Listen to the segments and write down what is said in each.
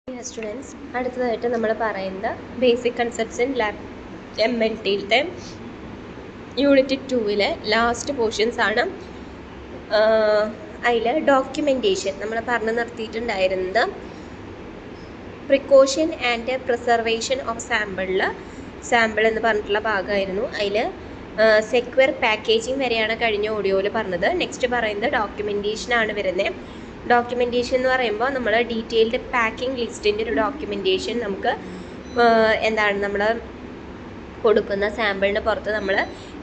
Dear students, അടുത്തതായിട്ട് നമ്മൾ പറയുന്ന ബേസിക് കൺസെപ്റ്റ്സ് ഇൻ ലാബ് MLT-യിലത്തെ യൂണിറ്റ് 2-ലെ ലാസ്റ്റ് പോർഷൻസ് ആണ്. അതിൽ ഡോക്യുമെൻറ്റേഷൻ നമ്മൾ പറഞ്ഞു നിർത്തിയിട്ടുണ്ടായിരുന്നത് precaution and preservation of sample എന്ന് പറഞ്ഞിട്ടുള്ള ഭാഗമായിരുന്നു. അതിൽ സെക്യൂർ പാക്കേജിങ് വരെയാണ് കഴിഞ്ഞ ഓഡിയോയിൽ പറഞ്ഞത്. നെക്സ്റ്റ് പറയുന്നത് ഡോക്യുമെൻറ്റേഷനാണ് വരുന്നത്. ഡോക്യുമെൻറ്റേഷൻ എന്ന് പറയുമ്പോൾ നമ്മൾ ഡീറ്റെയിൽഡ് പാക്കിംഗ് ലിസ്റ്റിൻ്റെ ഒരു ഡോക്യുമെൻറ്റേഷൻ നമുക്ക് എന്താണ് നമ്മൾ കൊടുക്കുന്ന സാമ്പിളിന് പുറത്ത് നമ്മൾ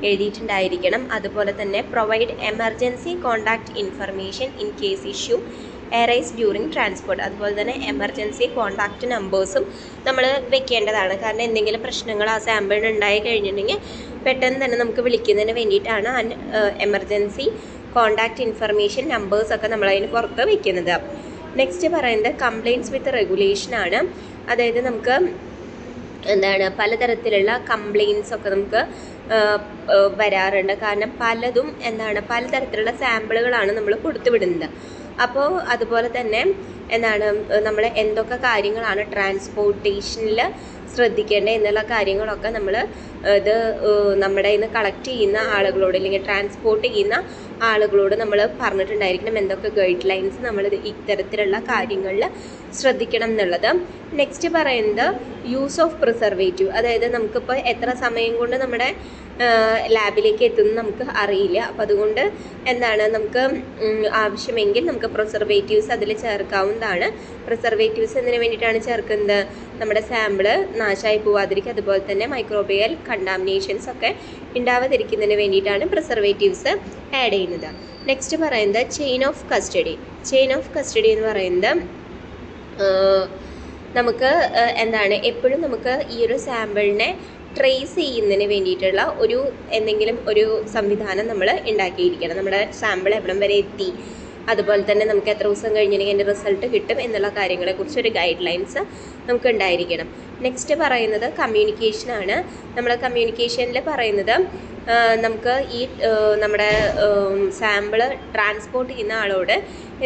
എഴുതിയിട്ടുണ്ടായിരിക്കണം. അതുപോലെ തന്നെ provide emergency contact information in case issue arise during transport. അതുപോലെ തന്നെ എമർജൻസി കോൺടാക്റ്റ് നമ്പേഴ്സും നമ്മൾ വെക്കേണ്ടതാണ്. കാരണം എന്തെങ്കിലും പ്രശ്നങ്ങൾ ആ സാമ്പിളിന് ഉണ്ടായി കഴിഞ്ഞിട്ടുണ്ടെങ്കിൽ പെട്ടെന്ന് തന്നെ നമുക്ക് വിളിക്കുന്നതിന് വേണ്ടിയിട്ടാണ് എമർജൻസി കോൺടാക്റ്റ് ഇൻഫർമേഷൻ നമ്പേഴ്സൊക്കെ നമ്മളതിന് പുറത്ത് വയ്ക്കുന്നത്. നെക്സ്റ്റ് പറയുന്നത് കംപ്ലയിൻറ്റ്സ് വിത്ത് റെഗുലേഷനാണ്. അതായത് നമുക്ക് എന്താണ് പലതരത്തിലുള്ള കംപ്ലയിൻറ്റ്സ് ഒക്കെ നമുക്ക് വരാറുണ്ട്. കാരണം പലതും എന്താണ് പലതരത്തിലുള്ള സാമ്പിളുകളാണ് നമ്മൾ കൊടുത്തുവിടുന്നത്. അപ്പോൾ അതുപോലെ തന്നെ എന്താണ് നമ്മൾ എന്തൊക്കെ കാര്യങ്ങളാണ് ട്രാൻസ്പോർട്ടേഷനിൽ ശ്രദ്ധിക്കേണ്ടത് എന്നുള്ള കാര്യങ്ങളൊക്കെ നമ്മൾ ഇത് നമ്മുടെ ഇന്ന് കളക്ട് ചെയ്യുന്ന ആളുകളോട് അല്ലെങ്കിൽ ട്രാൻസ്പോർട്ട് ചെയ്യുന്ന ആളുകളോട് നമ്മൾ പറഞ്ഞിട്ടുണ്ടായിരിക്കണം എന്തൊക്കെ ഗൈഡ് ലൈൻസ് നമ്മൾ ഇത്തരത്തിലുള്ള കാര്യങ്ങളിൽ ശ്രദ്ധിക്കണം എന്നുള്ളത്. നെക്സ്റ്റ് പറയുന്നത് യൂസ് ഓഫ് പ്രിസർവേറ്റീവ്. അതായത് നമുക്കിപ്പോൾ എത്ര സമയം കൊണ്ട് നമ്മുടെ ലാബിലേക്ക് എത്തുന്നു നമുക്ക് അറിയില്ല. അപ്പോൾ അതുകൊണ്ട് എന്താണ് നമുക്ക് ആവശ്യമെങ്കിൽ നമുക്ക് പ്രിസർവേറ്റീവ്സ് അതിൽ ചേർക്കാവുന്നതാണ്. പ്രിസർവേറ്റീവ്സ് എന്തിനു വേണ്ടിയിട്ടാണ് ചേർക്കുന്നത്? നമ്മുടെ സാമ്പിള് നാശമായി പോവാതിരിക്കുക, അതുപോലെ തന്നെ മൈക്രോബിയൽ കണ്ടാമിനേഷൻസ് ഒക്കെ ഉണ്ടാവാതിരിക്കുന്നതിന് വേണ്ടിയിട്ടാണ് പ്രിസർവേറ്റീവ്സ് ആഡ് ചെയ്യുന്നത്. നെക്സ്റ്റ് പറയുന്നത് chain of custody. Chain of custody എന്ന് പറയുന്നത് നമുക്ക് എന്താണ് എപ്പോഴും നമുക്ക് ഈ ഒരു സാമ്പിളിനെ ട്രേസ് ചെയ്യുന്നതിന് വേണ്ടിയിട്ടുള്ള എന്തെങ്കിലും ഒരു സംവിധാനം നമ്മൾ ഉണ്ടാക്കിയിരിക്കണം. നമ്മുടെ സാമ്പിൾ എവിടം വരെ എത്തി, അതുപോലെ തന്നെ നമുക്ക് എത്ര ദിവസം കഴിഞ്ഞിട്ടുണ്ടെങ്കിൽ അതിൻ്റെ റിസൾട്ട് കിട്ടും എന്നുള്ള കാര്യങ്ങളെക്കുറിച്ച് ഒരു ഗൈഡ് ലൈൻസ് നമുക്ക് ഉണ്ടായിരിക്കണം. നെക്സ്റ്റ് പറയുന്നത് കമ്മ്യൂണിക്കേഷനാണ്. നമ്മൾ കമ്മ്യൂണിക്കേഷനിൽ പറയുന്നത് നമുക്ക് ഈ നമ്മുടെ സാമ്പിള് ട്രാൻസ്പോർട്ട് ചെയ്യുന്ന ആളോട്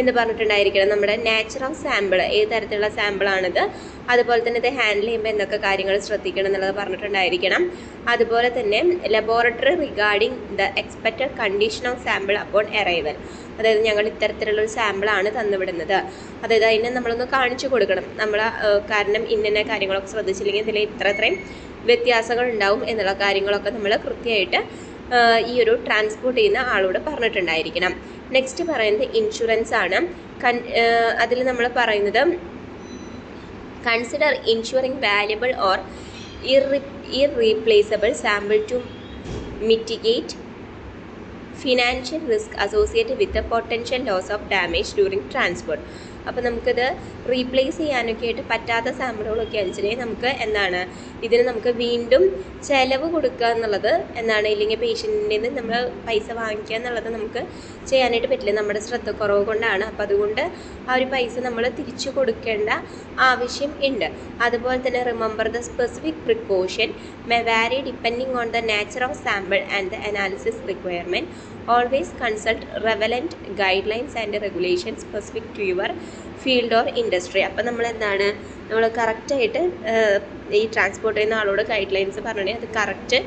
എന്ന് പറഞ്ഞിട്ടുണ്ടായിരിക്കണം നമ്മുടെ നേച്ചർ ഓഫ് സാമ്പിൾ, ഏത് തരത്തിലുള്ള സാമ്പിളാണിത്, അതുപോലെ തന്നെ ഇത് ഹാൻഡിൽ ചെയ്യുമ്പോൾ എന്തൊക്കെ കാര്യങ്ങൾ ശ്രദ്ധിക്കണം എന്നുള്ളത് പറഞ്ഞിട്ടുണ്ടായിരിക്കണം. അതുപോലെ തന്നെ laboratory regarding the expected condition of sample upon arrival. അതായത് ഞങ്ങൾ ഇത്തരത്തിലുള്ളൊരു സാമ്പിളാണ് തന്നുവിടുന്നത്, അതായത് അതിനെ നമ്മളൊന്ന് കാണിച്ചു കൊടുക്കണം. നമ്മൾ കാരണം ഇന്ന കാര്യങ്ങളൊക്കെ ശ്രദ്ധിച്ചില്ലെങ്കിൽ ഇതിൽ ഇത്രയും വ്യത്യാസങ്ങൾ ഉണ്ടാവും എന്നുള്ള കാര്യങ്ങളൊക്കെ നമ്മൾ കൃത്യമായിട്ട് ഈ ഒരു ട്രാൻസ്പോർട്ട് ചെയ്യുന്ന ആളോട് പറഞ്ഞിട്ടുണ്ടായിരിക്കണം. നെക്സ്റ്റ് പറയുന്നത് ഇൻഷുറൻസ് ആണ്. അതിൽ നമ്മൾ പറയുന്നത് consider ensuring valuable or irreplaceable sample to mitigate financial risk associated with potential loss of damage during transport. അപ്പോൾ നമുക്കിത് റീപ്ലേസ് ചെയ്യാനൊക്കെ ആയിട്ട് പറ്റാത്ത സാമ്പിളുകളൊക്കെ അയച്ചിട്ടുണ്ടെങ്കിൽ നമുക്ക് എന്താണ് ഇതിന് നമുക്ക് വീണ്ടും ചിലവ് കൊടുക്കുക എന്നുള്ളത് എന്താണ് ഇല്ലെങ്കിൽ പേഷ്യൻറ്റിൻ്റെ നിന്ന് നമ്മൾ പൈസ വാങ്ങിക്കുക എന്നുള്ളത് നമുക്ക് ചെയ്യാനായിട്ട് പറ്റില്ല, നമ്മുടെ ശ്രദ്ധക്കുറവ് കൊണ്ടാണ്. അപ്പോൾ അതുകൊണ്ട് ആ ഒരു പൈസ നമ്മൾ തിരിച്ചു കൊടുക്കേണ്ട ആവശ്യം ഉണ്ട്. അതുപോലെ തന്നെ remember the specific precaution may വാരി depending on the nature of sample and the analysis requirement. Always consult relevant guidelines and regulations specific to your field or industry. അപ്പോൾ നമ്മൾ എന്താണ് നമ്മൾ കറക്റ്റായിട്ട് ഈ ട്രാൻസ്പോർട്ട് ചെയ്യുന്ന ആളോട് ഗൈഡ് ലൈൻസ് പറഞ്ഞിട്ടുണ്ടെങ്കിൽ അത് കറക്റ്റ്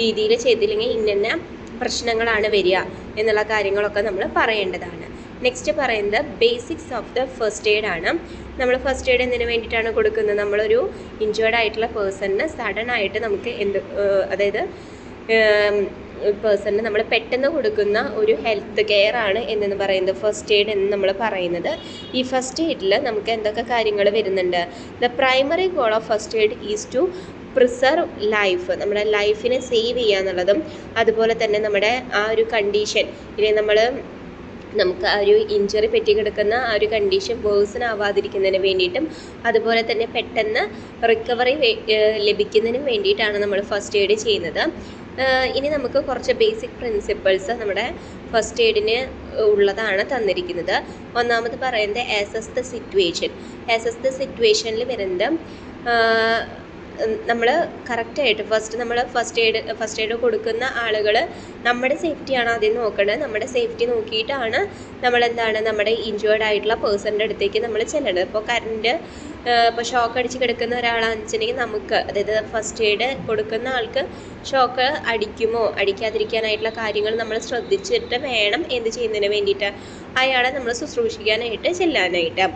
രീതിയിൽ ചെയ്തില്ലെങ്കിൽ ഇന്ന പ്രശ്നങ്ങളാണ് വരിക എന്നുള്ള കാര്യങ്ങളൊക്കെ നമ്മൾ പറയേണ്ടതാണ്. നെക്സ്റ്റ് പറയുന്നത് basics of the first aid ആണ്. നമ്മൾ ഫസ്റ്റ് എയ്ഡ് എന്തിനു വേണ്ടിയിട്ടാണ് കൊടുക്കുന്നത്? നമ്മളൊരു ഇഞ്ചേർഡ് ആയിട്ടുള്ള പേഴ്സണിന് സഡൻ ആയിട്ട് നമുക്ക് അതായത് പേഴ്സണിന് നമ്മൾ പെട്ടെന്ന് കൊടുക്കുന്ന ഒരു ഹെൽത്ത് കെയർ ആണ് എന്ന് പറയുന്നത് ഫസ്റ്റ് എയ്ഡ് എന്ന് നമ്മൾ പറയുന്നത്. ഈ ഫസ്റ്റ് എയ്ഡിൽ നമുക്ക് എന്തൊക്കെ കാര്യങ്ങൾ വരുന്നുണ്ട്? The primary goal of first aid is to preserve life, നമ്മുടെ ലൈഫിനെ സേവ് ചെയ്യുക എന്നുള്ളതും, അതുപോലെ തന്നെ നമ്മുടെ ആ ഒരു കണ്ടീഷൻ ഇല്ലെങ്കിൽ നമുക്ക് ആ ഒരു ഇഞ്ചറി പറ്റി കിടക്കുന്ന ആ ഒരു കണ്ടീഷൻ വേഴ്സൺ ആവാതിരിക്കുന്നതിന് വേണ്ടിയിട്ടും അതുപോലെ തന്നെ പെട്ടെന്ന് റിക്കവറി ലഭിക്കുന്നതിനും വേണ്ടിയിട്ടാണ് നമ്മൾ ഫസ്റ്റ് എയ്ഡ് ചെയ്യുന്നത്. ഇനി നമുക്ക് കുറച്ച് ബേസിക് പ്രിൻസിപ്പിൾസ് നമ്മുടെ ഫസ്റ്റ് എയ്ഡിന് ഉള്ളതാണ് തന്നിരിക്കുന്നത്. ഒന്നാമത് പറയുന്നത് assess the situation. Assess the സിറ്റുവേഷനിൽ വരുന്നത് നമ്മൾ കറക്റ്റായിട്ട് ഫസ്റ്റ് എയ്ഡ് കൊടുക്കുന്ന ആളുകൾ നമ്മുടെ സേഫ്റ്റിയാണ് ആദ്യം നോക്കേണ്ടത്. നമ്മുടെ സേഫ്റ്റി നോക്കിയിട്ടാണ് നമ്മളെന്താണ് നമ്മുടെ ഇഞ്ചേർഡ് ആയിട്ടുള്ള പേഴ്സണിൻ്റെ അടുത്തേക്ക് നമ്മൾ ചെല്ലേണ്ടത്. ഇപ്പോൾ ഷോക്ക് അടിച്ച് കിടക്കുന്ന ഒരാളാണെന്ന് വെച്ചിട്ടുണ്ടെങ്കിൽ നമുക്ക്, അതായത് ഫസ്റ്റ് എയ്ഡ് കൊടുക്കുന്ന ആൾക്ക് ഷോക്ക് അടിക്കുമോ അടിക്കാതിരിക്കാനായിട്ടുള്ള കാര്യങ്ങൾ നമ്മൾ ശ്രദ്ധിച്ചിട്ട് വേണം എന്ത് ചെയ്യുന്നതിന് വേണ്ടിയിട്ട് അയാളെ നമ്മൾ ശുശ്രൂഷിക്കാനായിട്ട് ചെല്ലാനായിട്ട്.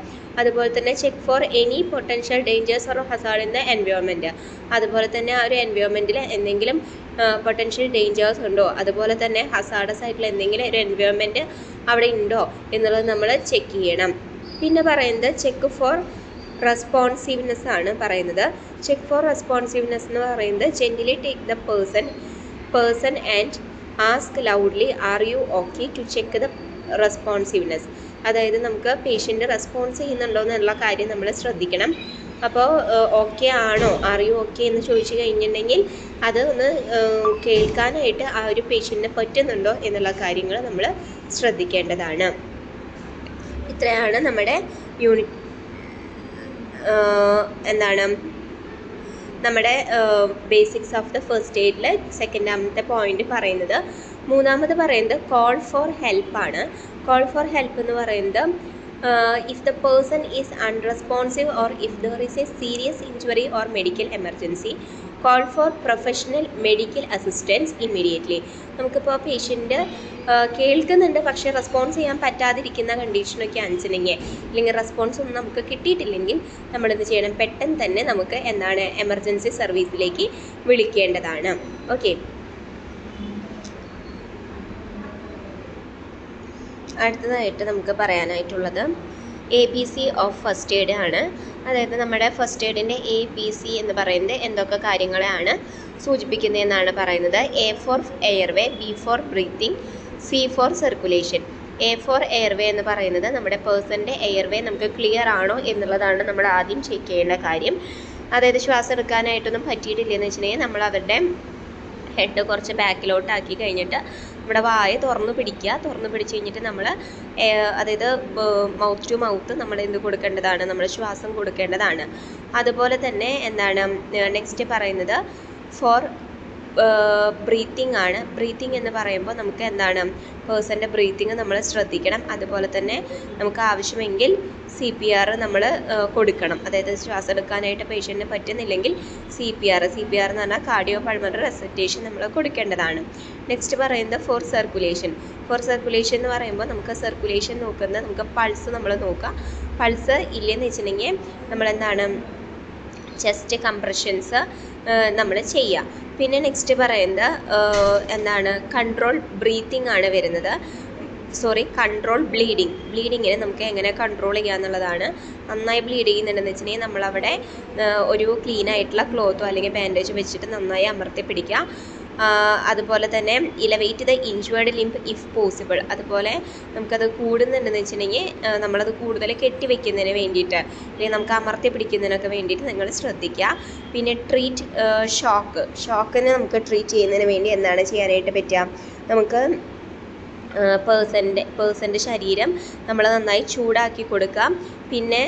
അതുപോലെ തന്നെ check for any potential dangers or Hazard in the environment. അതുപോലെ തന്നെ ആ ഒരു എൻവയോൺമെൻറ്റിൽ എന്തെങ്കിലും പൊട്ടൻഷ്യൽ ഡേഞ്ചേഴ്സ് ഉണ്ടോ, അതുപോലെ തന്നെ ഹസാർഡസ് ആയിട്ടുള്ള എന്തെങ്കിലും ഒരു എൻവയോൺമെൻറ്റ് അവിടെ ഉണ്ടോ എന്നുള്ളത് നമ്മൾ ചെക്ക് ചെയ്യണം. പിന്നെ പറയുന്നത് ചെക്ക് ഫോർ റെസ്പോൺസീവ്നെസ് ആണ് പറയുന്നത്. ചെക്ക് ഫോർ റെസ്പോൺസീവ്നെസ് എന്ന് പറയുന്നത് gently take the person and ask loudly are you okay to check the responsiveness. അതായത് നമുക്ക് പേഷ്യൻ്റ് റെസ്പോൺസ് ചെയ്യുന്നുണ്ടോ എന്നുള്ള കാര്യം നമ്മൾ ശ്രദ്ധിക്കണം. അപ്പോൾ ഓക്കെ ആണോ, ആർ യു ഓക്കെ എന്ന് ചോദിച്ചു കഴിഞ്ഞിട്ടുണ്ടെങ്കിൽ അത് ഒന്ന് കേൾക്കാനായിട്ട് ആ ഒരു പേഷ്യൻറ്റിന് പറ്റുന്നുണ്ടോ എന്നുള്ള കാര്യങ്ങൾ നമ്മൾ ശ്രദ്ധിക്കേണ്ടതാണ്. ഇത്രയാണ് നമ്മുടെ നമ്മുടെ ബേസിക്സ് ഓഫ് ദ ഫസ്റ്റ് എയ്ഡിൽ സെക്കൻഡാമത്തെ പോയിന്റ് പറയുന്നത്. മൂന്നാമത് പറയുന്നത് കോൾ ഫോർ ഹെൽപ്പാണ്. കോൾ ഫോർ ഹെൽപ്പ് എന്ന് പറയുന്നത് if the person is unresponsive or if there is a serious injury or medical emergency, call for professional medical assistance immediately. നമുക്കിപ്പോൾ patient കേൾക്കുന്നുണ്ട് പക്ഷേ റെസ്പോൺസ് ചെയ്യാൻ പറ്റാതിരിക്കുന്ന കണ്ടീഷനൊക്കെ ആണെന്നുണ്ടെങ്കിൽ, അല്ലെങ്കിൽ റെസ്പോൺസ് ഒന്നും നമുക്ക് കിട്ടിയിട്ടില്ലെങ്കിൽ നമ്മളെന്ത് ചെയ്യണം, പെട്ടെന്ന് തന്നെ നമുക്ക് എമർജൻസി സർവീസിലേക്ക് വിളിക്കേണ്ടതാണ്. ഓക്കെ, അടുത്തതായിട്ട് നമുക്ക് പറയാനായിട്ടുള്ളത് ABC ഓഫ് ഫസ്റ്റ് എയ്ഡ് ആണ്. അതായത് നമ്മുടെ ഫസ്റ്റ് എയ്ഡിൻ്റെ ABC എന്ന് പറയുന്നത് എന്തൊക്കെ കാര്യങ്ങളെയാണ് സൂചിപ്പിക്കുന്നതെന്നാണ് പറയുന്നത്. A for airway, B for breathing, C for circulation. A for airway എന്ന് പറയുന്നത് നമ്മുടെ പേഴ്സൻ്റെ എയർവേ നമുക്ക് ക്ലിയർ ആണോ എന്നുള്ളതാണ് നമ്മൾ ആദ്യം ചെക്ക് ചെയ്യേണ്ട കാര്യം. അതായത് ശ്വാസം എടുക്കാനായിട്ടൊന്നും പറ്റിയിട്ടില്ലെന്ന് വെച്ചിട്ടുണ്ടെങ്കിൽ നമ്മൾ അവരുടെ ഹെഡ് കുറച്ച് ബാക്കിലോട്ടാക്കി കഴിഞ്ഞിട്ട് നമ്മുടെ വായ തുറന്നു പിടിച്ച് കഴിഞ്ഞിട്ട് നമ്മൾ അതായത് മൗത്ത് ടു മൗത്ത് നമ്മൾ എന്ത് കൊടുക്കേണ്ടതാണ്, നമ്മൾ ശ്വാസം കൊടുക്കേണ്ടതാണ്. അതുപോലെ തന്നെ നെക്സ്റ്റ് പറയുന്നത് ഫോർ ബ്രീത്തിങ് ആണ്. ബ്രീത്തിങ് എന്ന് പറയുമ്പോൾ നമുക്ക് പേഴ്സൻ്റെ ബ്രീത്തിങ് നമ്മൾ ശ്രദ്ധിക്കണം. അതുപോലെ തന്നെ നമുക്ക് ആവശ്യമെങ്കിൽ CPR നമ്മൾ കൊടുക്കണം. അതായത് ശ്വാസം എടുക്കാനായിട്ട് പേഷ്യൻറ്റിന് പറ്റുന്നില്ലെങ്കിൽ CPR എന്ന് പറഞ്ഞാൽ കാർഡിയോ പൾമണറി റെസിറ്റേഷൻ നമ്മൾ കൊടുക്കേണ്ടതാണ്. നെക്സ്റ്റ് പറയുന്നത് ഫോർ സർക്കുലേഷൻ. എന്ന് പറയുമ്പോൾ നമുക്ക് സർക്കുലേഷൻ നമുക്ക് പൾസ് നമ്മൾ നോക്കുക. പൾസ് ഇല്ലെന്ന് വെച്ചിട്ടുണ്ടെങ്കിൽ നമ്മളെന്താണ് ചെസ്റ്റ് കംപ്രഷൻസ് നമ്മൾ ചെയ്യുക. പിന്നെ നെക്സ്റ്റ് പറയുന്നത് കൺട്രോൾ ബ്രീത്തിങ് ആണ് വരുന്നത്. കൺട്രോൾ ബ്ലീഡിങ്ങിന് നമുക്ക് എങ്ങനെ കൺട്രോൾ ചെയ്യുക എന്നുള്ളതാണ്. നന്നായി ബ്ലീഡ് ചെയ്യുന്നുണ്ടെന്ന് വെച്ചിട്ടുണ്ടെങ്കിൽ നമ്മളവിടെ ഒരു ക്ലീൻ ആയിട്ടുള്ള ക്ലോത്തോ അല്ലെങ്കിൽ ബാൻഡേജ് വെച്ചിട്ട് നന്നായി അമർത്തി പിടിക്കുക. അതുപോലെ തന്നെ elevate the injured limb if possible. അതുപോലെ നമുക്കത് കൂടുന്നുണ്ടെന്ന് വെച്ചിട്ടുണ്ടെങ്കിൽ നമ്മളത് കൂടുതൽ കെട്ടിവെക്കുന്നതിന് വേണ്ടിയിട്ട് അല്ലെങ്കിൽ നമുക്ക് അമർത്തി പിടിക്കുന്നതിനൊക്കെ വേണ്ടിയിട്ട് നിങ്ങൾ ശ്രദ്ധിക്കുക. പിന്നെ ട്രീറ്റ് ഷോക്കിനെ നമുക്ക് ട്രീറ്റ് ചെയ്യുന്നതിന് വേണ്ടി എന്താണ് ചെയ്യാനായിട്ട് പറ്റുക, നമുക്ക് പേഴ്സൻ്റെ ശരീരം നമ്മൾ നന്നായി ചൂടാക്കി കൊടുക്കുക. പിന്നെ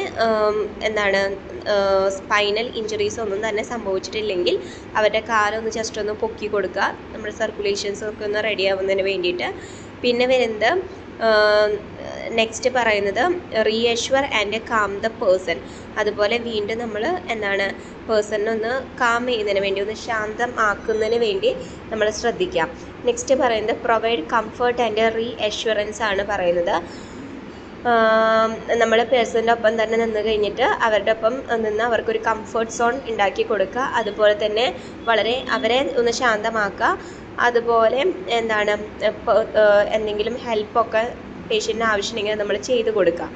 സ്പൈനൽ ഇഞ്ചുറീസ് ഒന്നും തന്നെ സംഭവിച്ചിട്ടില്ലെങ്കിൽ അവരുടെ കാലൊന്ന് ജസ്റ്റ് ഒന്ന് പൊക്കി കൊടുക്കുക, നമ്മുടെ സർക്കുലേഷൻസ് ഒക്കെ ഒന്ന് റെഡി ആവുന്നതിന് വേണ്ടിയിട്ട്. പിന്നെ വരുന്നത് നെക്സ്റ്റ് പറയുന്നത് റീഅഷ്വർ ആൻഡ് കാം ദ പേഴ്സൺ. അതുപോലെ വീണ്ടും നമ്മൾ പേഴ്സണിനെ ഒന്ന് കാം ചെയ്യുന്നതിന് വേണ്ടി, ഒന്ന് ശാന്തമാക്കുന്നതിന് വേണ്ടി നമ്മൾ ശ്രദ്ധിക്കാം. നെക്സ്റ്റ് പറയുന്നത് പ്രൊവൈഡ് കംഫർട്ട് ആൻഡ് റീഅഷ്വറൻസ് ആണ് പറയുന്നത്. നമ്മൾ പേഴ്സണിൻ്റെ ഒപ്പം തന്നെ നിന്ന് കഴിഞ്ഞിട്ട് അവരുടെ ഒപ്പം നിന്ന് അവർക്കൊരു കംഫർട്ട് സോൺ ഉണ്ടാക്കി കൊടുക്കുക. അതുപോലെ തന്നെ അവരെ ഒന്ന് ശാന്തമാക്കുക. അതുപോലെ എന്തെങ്കിലും ഹെൽപ്പൊക്കെ പേഷ്യൻറ്റിന് ആവശ്യമുണ്ടെങ്കിൽ നമ്മൾ ചെയ്ത് കൊടുക്കുക.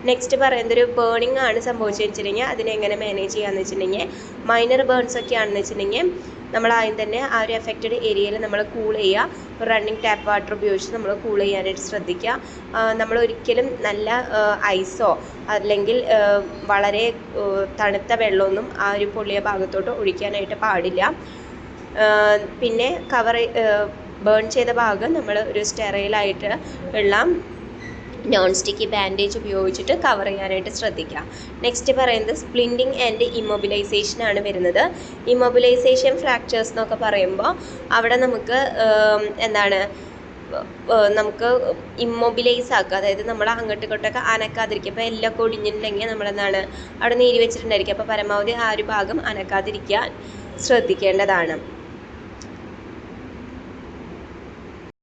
നെക്സ്റ്റ് പറയുന്നത് ഒരു ബേണിംഗ് ആണ് സംഭവിച്ചു വെച്ചിട്ടുണ്ടെങ്കിൽ അതിനെങ്ങനെ മാനേജ് ചെയ്യാമെന്ന് വെച്ചിട്ടുണ്ടെങ്കിൽ, മൈനർ ബേൺസ് ഒക്കെ ആണെന്ന് വെച്ചിട്ടുണ്ടെങ്കിൽ നമ്മൾ ആദ്യം തന്നെ ആ ഒരു എഫക്റ്റഡ് ഏരിയയിൽ നമ്മൾ കൂൾ ചെയ്യുക. റണ്ണിങ് ടാപ്പ് വാട്ടർ ഉപയോഗിച്ച് നമ്മൾ കൂൾ ചെയ്യാനായിട്ട് ശ്രദ്ധിക്കുക. നമ്മൾ ഒരിക്കലും നല്ല ഐസോ അല്ലെങ്കിൽ വളരെ തണുത്ത വെള്ളമൊന്നും ആ ഒരു പൊള്ളിയ ഭാഗത്തോട്ട് ഒഴിക്കാനായിട്ട് പാടില്ല. പിന്നെ ബേൺ ചെയ്ത ഭാഗം നമ്മൾ ഒരു സ്റ്റെറൈലായിട്ട് ഉള്ള നോൺ സ്റ്റിക്കി ബാൻഡേജ് ഉപയോഗിച്ചിട്ട് കവർ ചെയ്യാനായിട്ട് ശ്രദ്ധിക്കുക. നെക്സ്റ്റ് പറയുന്നത് സ്പ്ലിൻറ്റിങ് ആൻഡ് ഇമ്മൊബിലൈസേഷൻ ആണ് വരുന്നത്. ഇമ്മൊബിലൈസേഷൻ ഫ്രാക്ചേഴ്സ് എന്നൊക്കെ പറയുമ്പോൾ അവിടെ നമുക്ക് എന്താണ് നമുക്ക് ഇമ്മൊബിലൈസ് ആക്കുക, അതായത് നമ്മൾ അങ്ങോട്ടും ഇങ്ങോട്ടൊക്കെ അനക്കാതിരിക്കുക. ഇപ്പോൾ എല്ലൊക്കെ ഒടിഞ്ഞിട്ടുണ്ടെങ്കിൽ നമ്മളെന്താണ് അവിടെ നീര് വെച്ചിട്ടുണ്ടായിരിക്കും. അപ്പോൾ പരമാവധി ആ ഒരു ഭാഗം അനക്കാതിരിക്കാൻ ശ്രദ്ധിക്കേണ്ടതാണ്.